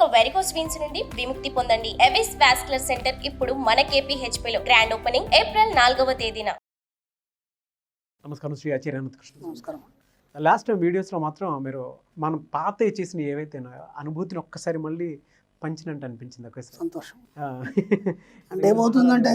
ఇక varicose veins నుండి విముక్తి పొందండి. ఎవిస్ వాస్కులర్ సెంటర్ ఇప్పుడు మన KPHP లో గ్రాండ్ ఓపెనింగ్ ఏప్రిల్ 4వ తేదీన. నమస్కారం శ్రీ ఆచార్య అనంతకృష్ణ. నమస్కారం. లాస్ట్ టైం వీడియోస్లో మాత్రం మీరు మనం పాత చేసిన ఏవైతే అనుభూతిని ఒక్కసారి మళ్ళీ పంచినట్టు అనిపించింది. ఒకసారి సంతోషం. అంటే ఏమవుతుందంటే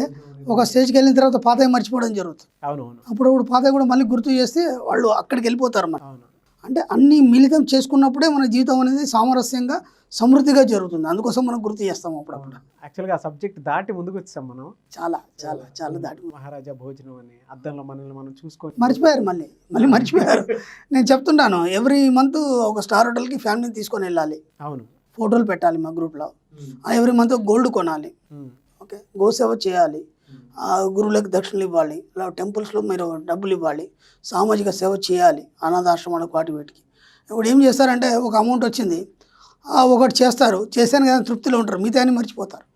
ఒక స్టేజ్కి వెళ్ళిన తర్వాత పాత మర్చిపోవడం జరుగుతుంది. అవునవును. అప్పుడు పాత కూడా మళ్ళీ గుర్తు చేస్తే వాళ్ళు అక్కడికి వెళ్ళిపోతారు అన్నమాట. అవును. అంటే అన్ని మిళితం చేసుకున్నప్పుడే మన జీవితం అనేది సామరస్యంగా సమృద్ధిగా జరుగుతుంది. అందుకోసం మనం గుర్తు చేస్తాం అప్పుడప్పుడు. యాక్చువల్గా ఆ సబ్జెక్ట్ దాటి ముందుకు వచ్చాం మనం. చాలా చాలా చాలా దాటి మహారాజా భోజనం అని అద్దంలో మనల్ని మనం చూసుకొని మర్చిపోయారు. మళ్ళీ మర్చిపోయారు. నేను చెప్తుంటాను, ఎవ్రీ మంత్ ఒక స్టార్ హోటల్కి ఫ్యామిలీని తీసుకొని వెళ్ళాలి. అవును. ఫోటోలు పెట్టాలి మా గ్రూప్లో. ఎవ్రీ మంత్ గోల్డ్ కొనాలి. ఓకే, గోసేవ చేయాలి. గురువులకు దక్షిణలు ఇవ్వాలి. ఇలా టెంపుల్స్లో మీరు డబ్బులు ఇవ్వాలి. సామాజిక సేవ చేయాలి. అనాథాశ్రమాలకు వాటి వీటికి. ఇప్పుడు ఏం చేస్తారంటే ఒక అమౌంట్ వచ్చింది, ఒకటి చేస్తారు, చేశాను కదా తృప్తిలో ఉంటారు, మిగతా అని మర్చిపోతారు.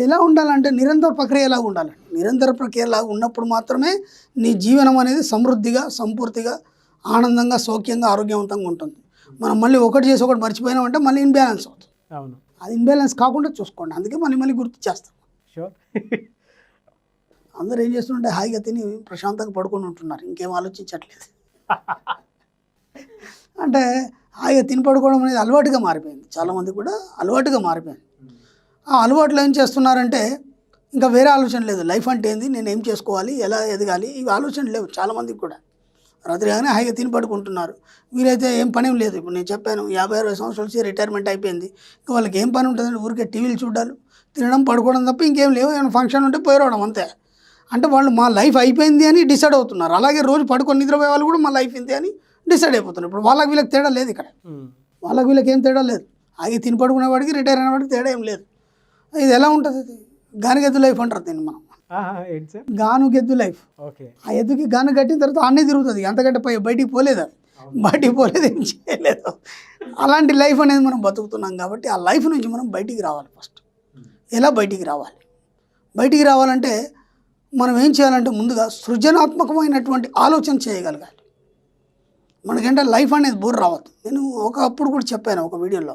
ఎలా ఉండాలంటే నిరంతర ప్రక్రియలాగా ఉండాలి. నిరంతర ప్రక్రియలాగా ఉన్నప్పుడు మాత్రమే నీ జీవనం అనేది సమృద్ధిగా, సంపూర్తిగా, ఆనందంగా, సౌఖ్యంగా, ఆరోగ్యవంతంగా ఉంటుంది. మనం మళ్ళీ ఒకటి చేసి ఒకటి మర్చిపోయినామంటే మళ్ళీ ఇన్బ్యాలెన్స్ అవుతుంది. అవును. అది ఇన్బ్యాలెన్స్ కాకుండా చూసుకోండి. అందుకే మళ్ళీ గుర్తు చేస్తాం. షూర్. అందరూ ఏం చేస్తుంటే హాయిగా తిని ప్రశాంతంగా పడుకొని ఉంటున్నారు, ఇంకేం ఆలోచించట్లేదు. అంటే హాయిగా తిని పడుకోవడం అనేది అలవాటుగా మారిపోయింది. చాలామంది కూడా అలవాటుగా మారిపోయింది. ఆ అలవాట్లు ఏం చేస్తున్నారంటే ఇంకా వేరే ఆలోచన లేదు. లైఫ్ అంటే ఏంది, నేను ఏం చేసుకోవాలి, ఎలా ఎదగాలి, ఇవి ఆలోచన లేవు చాలామందికి కూడా. రాత్రి కానీ హాయిగా తిని పడుకుంటున్నారు. వీరైతే ఏం పని ఏం లేదు. ఇప్పుడు నేను చెప్పాను 50-60 సంవత్సరాల నుంచి రిటైర్మెంట్ అయిపోయింది. ఇంకా వాళ్ళకి ఏం పని ఉంటుందండి, ఊరికే టీవీలు చూడాలి, తినడం, పడుకోవడం తప్ప ఇంకేం లేవు. ఏమైనా ఫంక్షన్ ఉంటే పోయి రావడం అంతే. అంటే వాళ్ళు మా లైఫ్ అయిపోయింది అని డిసైడ్ అవుతున్నారు. అలాగే రోజు పడుకొని నిద్రపోయే వాళ్ళు కూడా మా లైఫ్ ఇంతే అని డిసైడ్ అయిపోతున్నారు. ఇప్పుడు వాళ్ళకి వీళ్ళకి తేడా లేదు. ఇక్కడ వాళ్ళకి వీళ్ళకి ఏం తేడా లేదు. ఆగి తిని పడుకునేవాడికి రిటైర్ అయిన వాడికి తేడా ఏం లేదు. ఇది ఎలా ఉంటుంది, ఇది గానుగెద్దు లైఫ్ అంటారు దీన్ని మనం. గానుగెద్దు లైఫ్. ఆ ఎద్దుకి గాను కట్టిన తర్వాత అన్నీ తిరుగుతుంది, అంతకంటే బయటికి పోలేదు, ఏం చేయలేదు. అలాంటి లైఫ్ అనేది మనం బతుకుతున్నాం. కాబట్టి ఆ లైఫ్ నుంచి మనం బయటికి రావాలి. ఫస్ట్ ఎలా బయటికి రావాలి? బయటికి రావాలంటే మనం ఏం చేయాలంటే ముందుగా సృజనాత్మకమైనటువంటి ఆలోచన చేయగలగాలి. మనకంటే లైఫ్ అనేది బోర్ రావద్దు. నేను ఒకప్పుడు కూడా చెప్పాను ఒక వీడియోలో,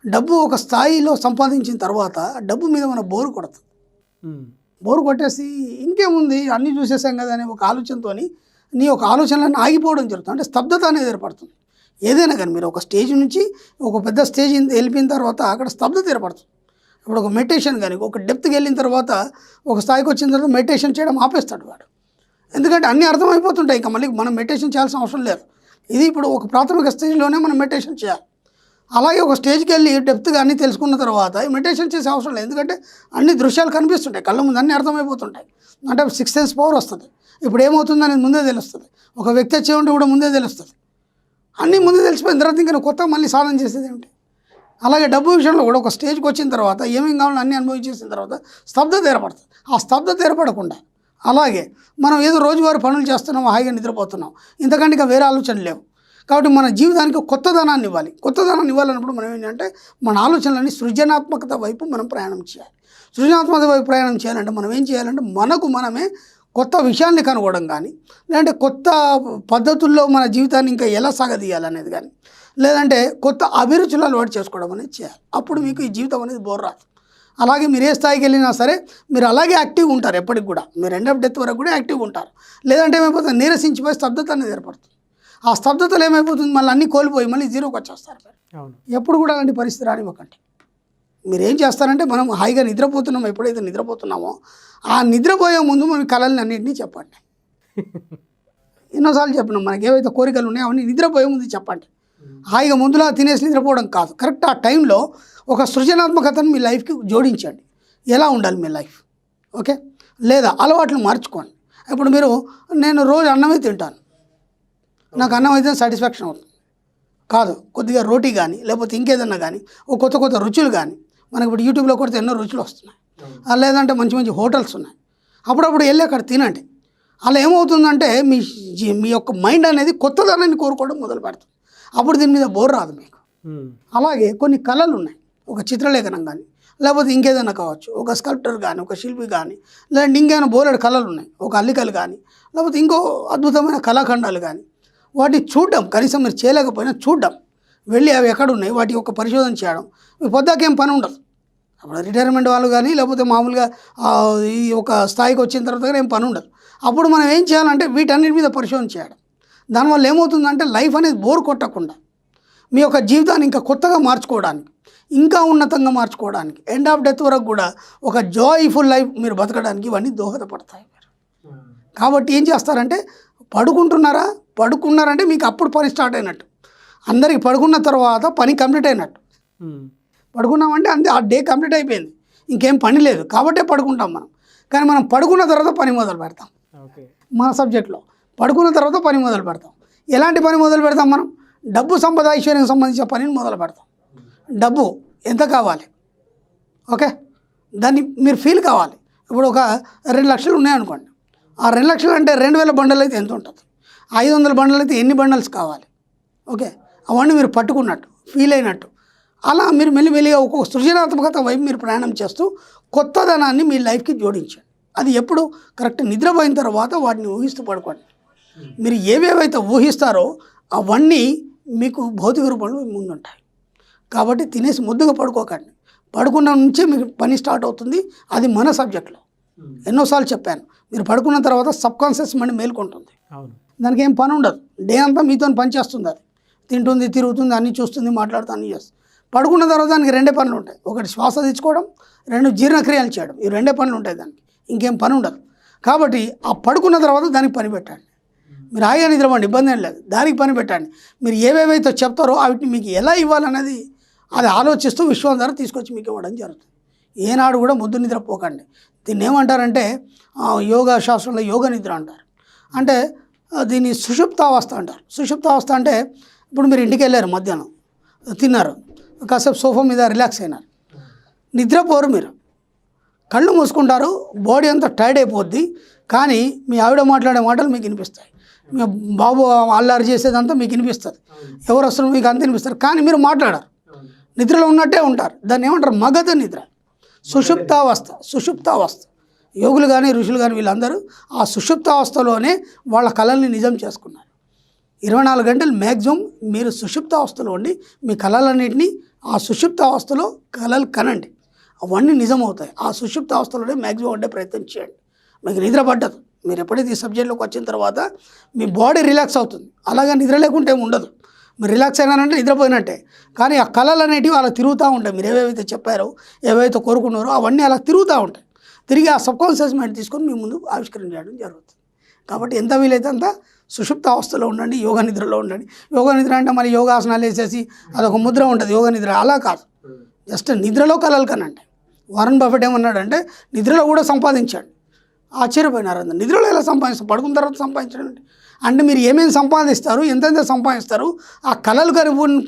డబ్బు ఒక స్థాయిలో సంపాదించిన తర్వాత డబ్బు మీద మన బోరు కొడుతుంది. బోరు కొట్టేసి ఇంకేముంది అన్నీ చూసేసాం కదా అనే ఒక ఆలోచనతో నీ ఒక ఆలోచనలన్నీ ఆగిపోవడం జరుగుతుంది. అంటే స్తబ్దత అనేది ఏర్పడుతుంది. ఏదైనా కానీ మీరు ఒక స్టేజ్ నుంచి ఒక పెద్ద స్టేజ్ వెళ్ళిపోయిన తర్వాత అక్కడ స్తబ్దత ఏర్పడుతుంది. ఇప్పుడు ఒక మెడిటేషన్ కానీ ఒక డెప్త్కి వెళ్ళిన తర్వాత ఒక స్థాయికి వచ్చిన తర్వాత మెడిటేషన్ చేయడం ఆపేస్తాడు వాడు. ఎందుకంటే అన్నీ అర్థమైపోతుంటాయి. ఇంకా మళ్ళీ మనం మెడిటేషన్ చేయాల్సిన అవసరం లేదు. ఇది ఇప్పుడు ఒక ప్రాథమిక స్టేజ్లోనే మనం మెడిటేషన్ చేయాలి. అలాగే ఒక స్టేజ్కి వెళ్ళి డెప్త్గా అన్నీ తెలుసుకున్న తర్వాత మెడిటేషన్ చేసే అవసరం లేదు. ఎందుకంటే అన్ని దృశ్యాలు కనిపిస్తుంటాయి, కళ్ళ ముందు అన్నీ అర్థమైపోతుంటాయి. అంటే 6th సెన్స్ పవర్ వస్తుంది. ఇప్పుడు ఏమవుతుంది అనేది ముందే తెలుస్తుంది. ఒక వ్యక్తి వచ్చే ఉంటే కూడా ముందే తెలుస్తుంది. అన్నీ ముందే తెలిసిపోయిన తర్వాత ఇంకా కొత్తగా మళ్ళీ సాధన చేసేది ఏమిటి? అలాగే డబ్బు విషయంలో కూడా ఒక స్టేజ్కి వచ్చిన తర్వాత ఏమేమి కావాలో అన్నీ అనుభవించేసిన తర్వాత స్తబ్దత ఏర్పడుతుంది. ఆ స్తబ్దత ఏర్పడకుండా అలాగే మనం ఏదో రోజువారీ పనులు చేస్తున్నాం, హాయిగా నిద్రపోతున్నాం, ఇంతకంటే ఇంకా వేరే ఆలోచనలు లేవు. కాబట్టి మన జీవితానికి కొత్తదనాన్ని ఇవ్వాలి. కొత్తదనాన్ని ఇవ్వాలన్నప్పుడు మనం ఏంటంటే మన ఆలోచనలన్నీ సృజనాత్మకత వైపు మనం ప్రయాణం చేయాలి. సృజనాత్మకత వైపు ప్రయాణం చేయాలంటే మనం ఏం చేయాలంటే మనకు మనమే కొత్త విషయాల్ని కనుగొనడం కానీ, లేదంటే కొత్త పద్ధతుల్లో మన జీవితాన్ని ఇంకా ఎలా సాగదీయాలనేది కానీ, లేదంటే కొత్త అభిరుచులు అలవాటు చేసుకోవడం అనేది చేయాలి. అప్పుడు మీకు ఈ జీవితం అనేది బోర్ రాదు. అలాగే మీరు ఏ స్థాయికి వెళ్ళినా సరే మీరు అలాగే యాక్టివ్గా ఉంటారు. ఎప్పటికి కూడా మీరు ఎండ్ ఆఫ్ డెత్ వరకు కూడా యాక్టివ్గా ఉంటారు. లేదంటే ఏమైపోతుంది, నీరసించిపోయి స్తబ్దత అనేది ఏర్పడుతుంది. ఆ స్తబ్దతలు ఏమైపోతుంది, మళ్ళీ అన్నీ కోల్పోయి మళ్ళీ జీరోకి వచ్చేస్తారు. ఎప్పుడు కూడా అలాంటి పరిస్థితి రానివ్వకండి. మీరు ఏం చేస్తారంటే మనం హాయిగా నిద్రపోతున్నాం, ఎప్పుడైతే నిద్రపోతున్నామో ఆ నిద్రపోయే ముందు మన కళల్ని అన్నింటినీ చెప్పండి. ఎన్నోసార్లు చెప్పినాం, మనకి ఏవైతే కోరికలు ఉన్నాయో అవన్నీ నిద్రపోయే ముందు చెప్పండి. హాయిగా ముందులా తినేసి నిద్రపోవడం కాదు. కరెక్ట్ ఆ టైంలో ఒక సృజనాత్మకతను మీ లైఫ్కి జోడించండి. ఎలా ఉండాలి మీ లైఫ్, ఓకే? లేదా అలవాట్లు మార్చుకోండి. ఇప్పుడు మీరు నేను రోజు అన్నమే తింటాను, నాకు అన్నం అయితే సాటిస్ఫాక్షన్ అవుతుంది కాదు. కొద్దిగా రోటీ కానీ లేకపోతే ఇంకేదన్నా కానీ ఒక కొత్త రుచులు కానీ మనకి ఇప్పుడు యూట్యూబ్లో కొడితే ఎన్నో రుచులు వస్తున్నాయి. లేదంటే మంచి హోటల్స్ ఉన్నాయి, అప్పుడప్పుడు వెళ్ళి అక్కడ తినండి. అలా ఏమవుతుందంటే మీ యొక్క మైండ్ అనేది కొత్తదనాన్ని కోరుకోవడం మొదలు పెడుతుంది. అప్పుడు దీని మీద బోర్ రాదు మీకు. అలాగే కొన్ని కళలు ఉన్నాయి, ఒక చిత్రలేఖనం కానీ లేకపోతే ఇంకేదైనా కావచ్చు, ఒక స్కల్ప్టర్ కానీ ఒక శిల్పి కానీ, లేదంటే ఇంకేమైనా బోలెడు కళలు ఉన్నాయి, ఒక అల్లికలు కానీ లేకపోతే ఇంకో అద్భుతమైన కళాఖండాలు కానీ, వాటిని చూడడం, కనీసం మీరు చేయలేకపోయినా చూడడం, వెళ్ళి అవి ఎక్కడ ఉన్నాయి వాటి యొక్క పరిశోధన చేయడం. మీ పొద్దాకేం పని ఉండదు. అప్పుడు రిటైర్మెంట్ వాళ్ళు కానీ లేకపోతే మామూలుగా ఈ ఒక స్థాయికి వచ్చిన తర్వాత కానీ ఏం పని ఉండదు. అప్పుడు మనం ఏం చేయాలంటే వీటన్నిటి మీద పరిశోధన చేయడం. దానివల్ల ఏమవుతుందంటే లైఫ్ అనేది బోర్ కొట్టకుండా మీ యొక్క జీవితాన్ని ఇంకా కొత్తగా మార్చుకోవడానికి, ఇంకా ఉన్నతంగా మార్చుకోవడానికి, ఎండ్ ఆఫ్ డెత్ వరకు కూడా ఒక జాయ్ఫుల్ లైఫ్ మీరు బతకడానికి ఇవన్నీ దోహదపడతాయి. కాబట్టి ఏం చేస్తారంటే పడుకున్నారంటే మీకు అప్పుడు పని స్టార్ట్ అయినట్టు. అందరికి పడుకున్న తర్వాత పని కంప్లీట్ అయినట్టు. పడుకున్నామంటే అంతే, ఆ డే కంప్లీట్ అయిపోయింది, ఇంకేం పని లేదు కాబట్టే పడుకుంటాం మనం. కానీ మనం పడుకున్న తర్వాత పని మొదలు పెడతాం. మన సబ్జెక్ట్లో పడుకున్న తర్వాత పని మొదలు పెడతాం. ఎలాంటి పని మొదలు పెడతాం మనం? డబ్బు సంపద ఐశ్వర్యం సంబంధించిన పనిని మొదలు పెడతాం. డబ్బు ఎంత కావాలి, ఓకే, దాన్ని మీరు ఫీల్ కావాలి. ఇప్పుడు ఒక 2 లక్షలు ఉన్నాయనుకోండి, ఆ 2 లక్షలు అంటే 2000 బండలు అయితే ఎంత ఉంటుంది, 500 బండలు అయితే ఎన్ని బండల్స్ కావాలి, ఓకే, అవన్నీ మీరు పట్టుకున్నట్టు ఫీల్ అయినట్టు. అలా మీరు మెల్లిమెల్లిగా ఒక్కొక్క సృజనాత్మకత వైపు మీరు ప్రయాణం చేస్తూ కొత్తదనాన్ని మీ లైఫ్కి జోడించండి. అది ఎప్పుడు కరెక్ట్ నిద్రపోయిన తర్వాత వాటిని ఊహిస్తూ పడుకోండి. మీరు ఏవేవైతే ఊహిస్తారో అవన్నీ మీకు భౌతిక రూపంలో ముందుంటాయి. కాబట్టి తినేసి ముద్దుగా పడుకోకండి. పడుకున్న నుంచే మీకు పని స్టార్ట్ అవుతుంది. అది మన సబ్జెక్ట్లో ఎన్నోసార్లు చెప్పాను. మీరు పడుకున్న తర్వాత సబ్కాన్షియస్ మైండ్ మేల్కొంటుంది. దానికి ఏం పని ఉండదు. డే అంతా మీతో పని చేస్తుంది. అది తింటుంది, తిరుగుతుంది, అన్నీ చూస్తుంది, మాట్లాడుతుంది, అన్నీ చేస్తుంది. పడుకున్న తర్వాత దానికి 2 పనులు ఉంటాయి. ఒకటి శ్వాస తెచ్చుకోవడం, 2 జీర్ణక్రియలు చేయడం. ఈ 2 పనులు ఉంటాయి దానికి, ఇంకేం పని ఉండదు. కాబట్టి ఆ పడుకున్న తర్వాత దానికి పని పెట్టండి. మీరు హాయిగా నిద్రపోండి, ఇబ్బంది ఏం లేదు. దానికి పని పెట్టండి. మీరు ఏవేవైతే చెప్తారో వాటిని మీకు ఎలా ఇవ్వాలనేది అది ఆలోచిస్తూ విశ్వం ద్వారా తీసుకొచ్చి మీకు ఇవ్వడం జరుగుతుంది. ఏనాడు కూడా ముద్దు నిద్రపోకండి. దీన్ని ఏమంటారంటే యోగా శాస్త్రంలో యోగ నిద్ర అంటారు. అంటే దీన్ని సుషుప్తావస్థ అంటారు. సుషుప్తావస్థ అంటే ఇప్పుడు మీరు ఇంటికి వెళ్ళారు, మధ్యాహ్నం తిన్నారు, కాసేపు సోఫా మీద రిలాక్స్ అయినారు, నిద్రపోరు. మీరు కళ్ళు మూసుకుంటారు, బాడీ అంతా టైర్డ్ అయిపోద్ది. కానీ మీ ఆవిడ మాట్లాడే మాటలు మీకు వినిపిస్తాయి, మీ బాబు అల్లారి చేసేదంతా మీకు వినిపిస్తుంది, ఎవరు వస్తారు మీకు అంత వినిపిస్తారు. కానీ మీరు మాట్లాడారు, నిద్రలో ఉన్నట్టే ఉంటారు. దాన్ని ఏమంటారు? మగధ నిద్ర, సుషుప్తావస్థ. యోగులు కానీ ఋషులు కానీ వీళ్ళందరూ ఆ సుషుప్తావస్థలోనే వాళ్ళ కళల్ని నిజం చేసుకున్నారు. 24 గంటలు మ్యాక్సిమం మీరు సుషుప్తావస్థలో ఉండి మీ కళలన్నింటినీ ఆ సుషుప్తావస్థలో కళలు కనండి, అవన్నీ నిజమవుతాయి. ఆ సుషుప్తావస్థలోనే మ్యాక్సిమం ఉండే ప్రయత్నం చేయండి. మీకు నిద్ర పడ్డదు. మీరు ఎప్పుడైతే ఈ సబ్జెక్ట్లోకి వచ్చిన తర్వాత మీ బాడీ రిలాక్స్ అవుతుంది. అలాగే నిద్ర లేకుంటే ఏమి ఉండదు. మీరు రిలాక్స్ అయినారంటే నిద్రపోయినట్టే. కానీ ఆ కళలు అనేటివి అలా తిరుగుతూ ఉంటాయి. మీరు ఏవేవైతే చెప్పారో, ఏవైతే కోరుకున్నారో అవన్నీ అలా తిరుగుతూ ఉంటాయి. తిరిగి ఆ సబ్కాన్షియస్ మైండ్ తీసుకొని మీ ముందు ఆవిష్కరణ చేయడం జరుగుతుంది. కాబట్టి ఎంత వీలైతే అంత సుషుప్త అవస్థలో ఉండండి, యోగ నిద్రలో ఉండండి. యోగ నిద్ర అంటే మరి యోగాసనాలు వేసేసి అదొక ముద్ర ఉంటుంది యోగ నిద్ర. అలా కాదు, జస్ట్ నిద్రలో కలలు కనండి. వారన్ బఫెట్ ఏమన్నాడంటే నిద్రలో కూడా సంపాదించాడు. ఆశ్చర్యపోయినారు అందరు. నిద్రలో ఎలా సంపాదిస్తారు? పడుకున్న తర్వాత సంపాదించడం అంటే మీరు ఏమేమి సంపాదిస్తారు, ఎంతెంత సంపాదిస్తారు, ఆ కళలు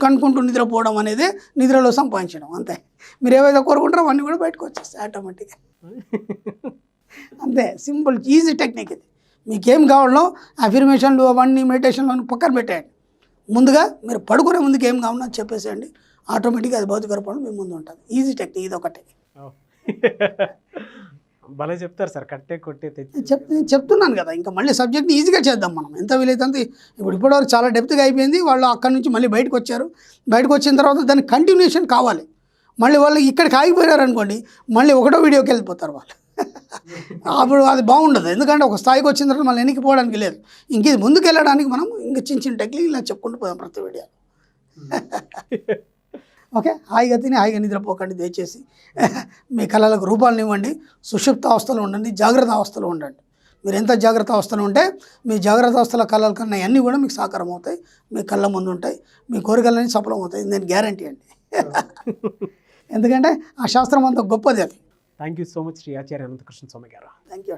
కనుక్కుంటూ నిద్రపోవడం అనేది నిద్రలో సంపాదించడం. అంతే. మీరు ఏవైతే కోరుకుంటారో అవన్నీ కూడా బయటకు వచ్చేస్తాయి ఆటోమేటిక్గా. అంతే, సింపుల్ ఈజీ టెక్నిక్ ఇది. మీకేం కావాలో అఫర్మేషన్లు అవన్నీ మెడిటేషన్లు పక్కన పెట్టేయండి. ముందుగా మీరు పడుకునే ముందుకు ఏం కావాలో చెప్పేసేయండి. ఆటోమేటిక్గా అది భౌతిక రూపంలో మీ ముందు ఉంటుంది. ఈజీ టెక్నిక్ ఇది ఒకటి. భలే చెప్తారు సార్, కట్టే కొట్టే చెప్తున్నాను కదా. ఇంకా మళ్ళీ సబ్జెక్ట్ని ఈజీగా చేద్దాం మనం, ఎంత వీలైతే అంత. ఇప్పటివరకు చాలా డెప్త్గా అయిపోయింది. వాళ్ళు అక్కడి నుంచి మళ్ళీ బయటకు వచ్చారు. బయటకు వచ్చిన తర్వాత దానికి కంటిన్యూషన్ కావాలి. మళ్ళీ వాళ్ళు ఇక్కడికి ఆగిపోయారు అనుకోండి, మళ్ళీ ఒకటో వీడియోకి వెళ్ళిపోతారు వాళ్ళు. అప్పుడు అది బాగుండదు. ఎందుకంటే ఒక స్థాయికి వచ్చిన తర్వాత మళ్ళీ వెనక్కిపోవడానికి లేదు. ఇంక ఇది ముందుకు వెళ్ళడానికి మనం ఇంకా చిన్న చిన్న టెక్నిక్ ఇలా చెప్పుకుంటూ పోదాం ప్రతి వీడియో. ఓకే, హాయిగా తిని హాయిగా నిద్రపోకండి దయచేసి. మీ కళలకు రూపాలను ఇవ్వండి. సుషుప్త అవస్థలో ఉండండి, జాగ్రత్త అవస్థలో ఉండండి. మీరు ఎంత జాగ్రత్త అవస్థలో ఉంటే మీ జాగ్రత్త అవస్థల కళల కన్నా అన్నీ కూడా మీకు సాకారం అవుతాయి, మీ కళ్ళ ముందు ఉంటాయి, మీ కోరికలన్నీ సఫలం అవుతాయి. నేను గ్యారంటీ అండి. ఎందుకంటే ఆ శాస్త్రం అంత గొప్పది అది. Thank you so much Shri Acharya Anantakrishna Swami గారు. Thank you.